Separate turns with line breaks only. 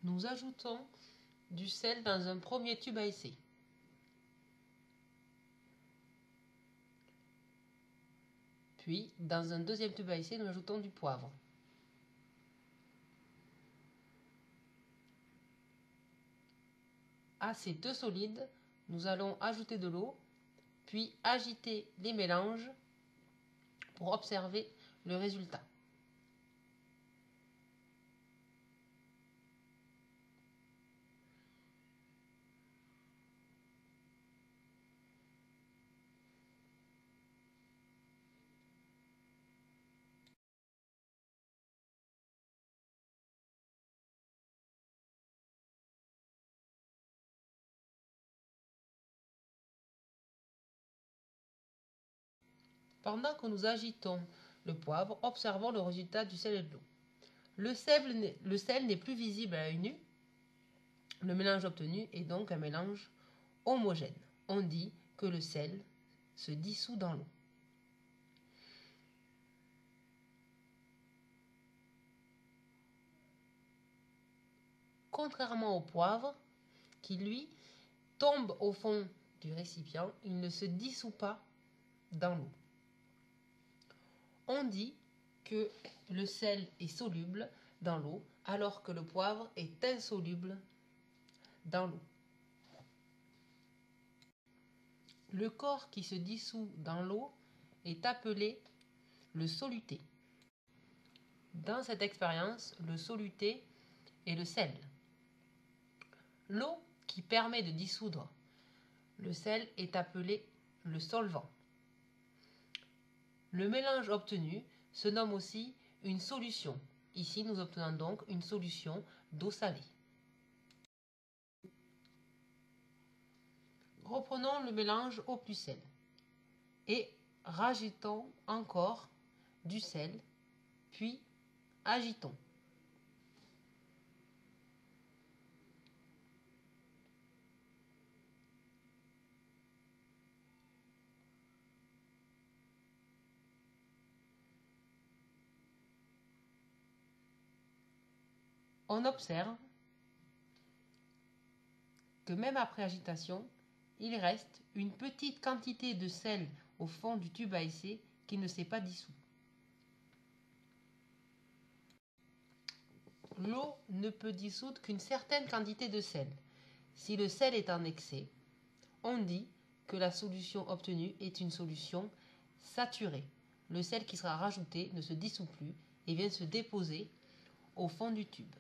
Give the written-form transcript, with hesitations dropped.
Nous ajoutons du sel dans un premier tube à essai. Puis, dans un deuxième tube à essai, nous ajoutons du poivre. À ces deux solides, nous allons ajouter de l'eau, puis agiter les mélanges pour observer le résultat. Pendant que nous agitons le poivre, observons le résultat du sel et de l'eau. Le sel n'est plus visible à l'œil nu. Le mélange obtenu est donc un mélange homogène. On dit que le sel se dissout dans l'eau. Contrairement au poivre, qui lui tombe au fond du récipient, il ne se dissout pas dans l'eau. On dit que le sel est soluble dans l'eau, alors que le poivre est insoluble dans l'eau. Le corps qui se dissout dans l'eau est appelé le soluté. Dans cette expérience, le soluté est le sel. L'eau qui permet de dissoudre le sel est appelée le solvant. Le mélange obtenu se nomme aussi une solution. Ici, nous obtenons donc une solution d'eau salée. Reprenons le mélange eau plus sel et rajoutons encore du sel, puis agitons. On observe que même après agitation, il reste une petite quantité de sel au fond du tube à essai qui ne s'est pas dissous. L'eau ne peut dissoudre qu'une certaine quantité de sel. Si le sel est en excès, on dit que la solution obtenue est une solution saturée. Le sel qui sera rajouté ne se dissout plus et vient se déposer au fond du tube.